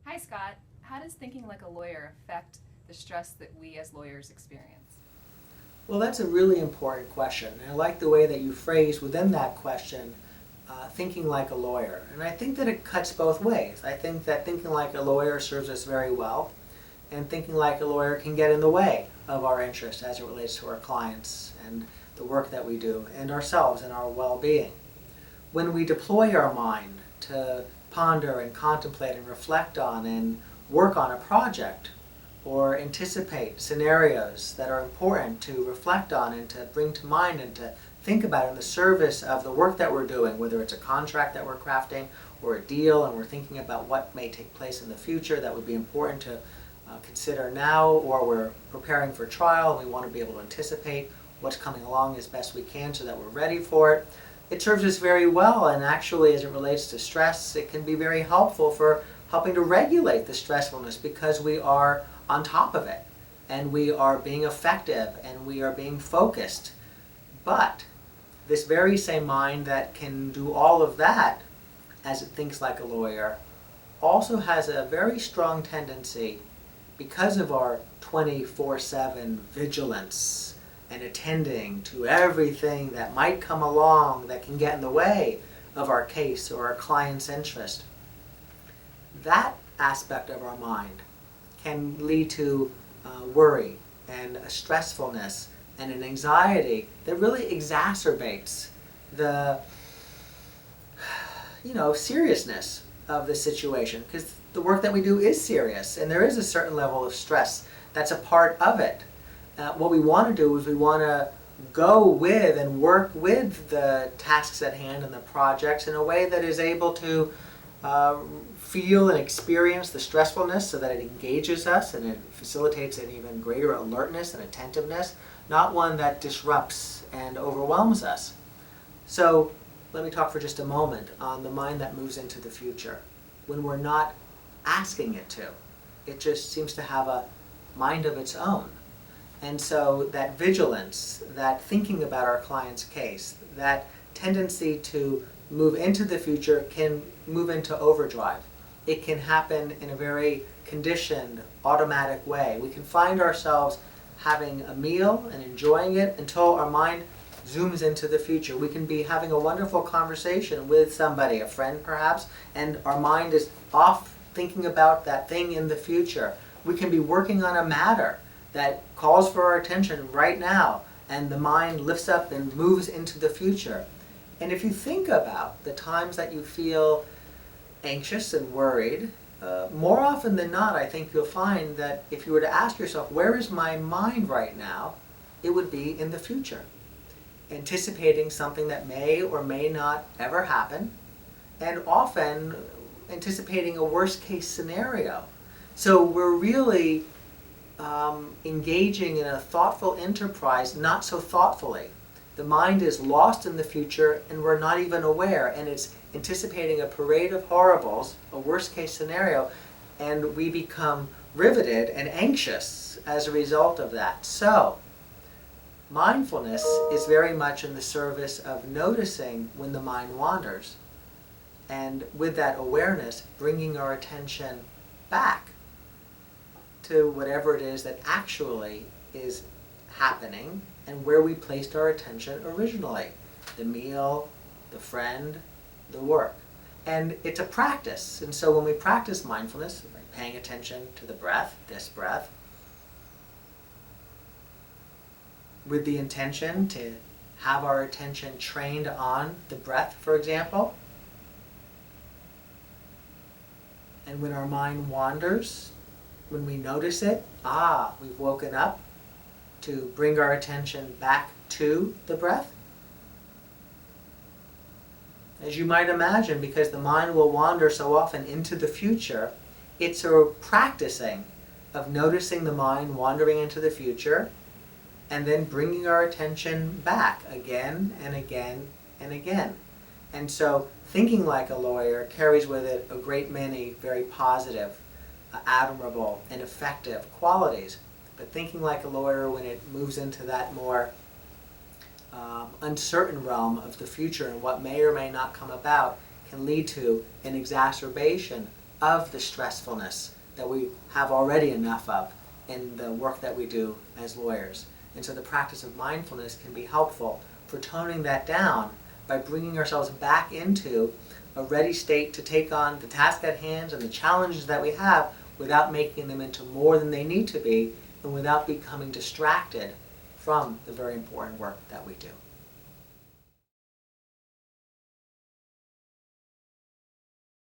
Hi, Scott. How does thinking like a lawyer affect the stress that we as lawyers experience? Well, that's a really important question. And I like the way that you phrase within that question, thinking like a lawyer. And I think that it cuts both ways. I think that thinking like a lawyer serves us very well, and thinking like a lawyer can get in the way of our interests as it relates to our clients and the work that we do and ourselves and our well-being. When we deploy our mind to ponder and contemplate and reflect on and work on a project or anticipate scenarios that are important to reflect on and to bring to mind and to think about in the service of the work that we're doing, whether it's a contract that we're crafting or a deal and we're thinking about what may take place in the future that would be important to consider now, or we're preparing for trial and we want to be able to anticipate what's coming along as best we can so that we're ready for it. It serves us very well, and actually as it relates to stress, it can be very helpful for helping to regulate the stressfulness because we are on top of it and we are being effective and we are being focused. But this very same mind that can do all of that as it thinks like a lawyer also has a very strong tendency, because of our 24/7 vigilance and attending to everything that might come along that can get in the way of our case or our client's interest. That aspect of our mind can lead to worry and a stressfulness and an anxiety that really exacerbates the seriousness of the situation, because the work that we do is serious and there is a certain level of stress that's a part of it. What we want to do is we want to go with and work with the tasks at hand and the projects in a way that is able to feel and experience the stressfulness so that it engages us and it facilitates an even greater alertness and attentiveness, not one that disrupts and overwhelms us. So let me talk for just a moment on the mind that moves into the future. When we're not asking it to, it just seems to have a mind of its own. And so that vigilance, that thinking about our client's case, that tendency to move into the future can move into overdrive. It can happen in a very conditioned, automatic way. We can find ourselves having a meal and enjoying it until our mind zooms into the future. We can be having a wonderful conversation with somebody, a friend perhaps, and our mind is off thinking about that thing in the future. We can be working on a matter that calls for our attention right now, and the mind lifts up and moves into the future. And if you think about the times that you feel anxious and worried, more often than not, I think you'll find that if you were to ask yourself, where is my mind right now? It would be in the future, anticipating something that may or may not ever happen, and often anticipating a worst case scenario. So we're really engaging in a thoughtful enterprise, not so thoughtfully. The mind is lost in the future and we're not even aware, and it's anticipating a parade of horribles, a worst case scenario, and we become riveted and anxious as a result of that. So mindfulness is very much in the service of noticing when the mind wanders, and with that awareness, bringing our attention back to whatever it is that actually is happening and where we placed our attention originally. The meal, the friend, the work. And it's a practice. And so when we practice mindfulness, paying attention to the breath, this breath, with the intention to have our attention trained on the breath, for example, and when our mind wanders, when we notice it, we've woken up, to bring our attention back to the breath. As you might imagine, because the mind will wander so often into the future, it's a practicing of noticing the mind wandering into the future and then bringing our attention back again and again and again. And so thinking like a lawyer carries with it a great many very positive, admirable, and effective qualities. But thinking like a lawyer, when it moves into that more uncertain realm of the future and what may or may not come about, can lead to an exacerbation of the stressfulness that we have already enough of in the work that we do as lawyers. And so the practice of mindfulness can be helpful for toning that down by bringing ourselves back into a ready state to take on the task at hand and the challenges that we have without making them into more than they need to be and without becoming distracted from the very important work that we do.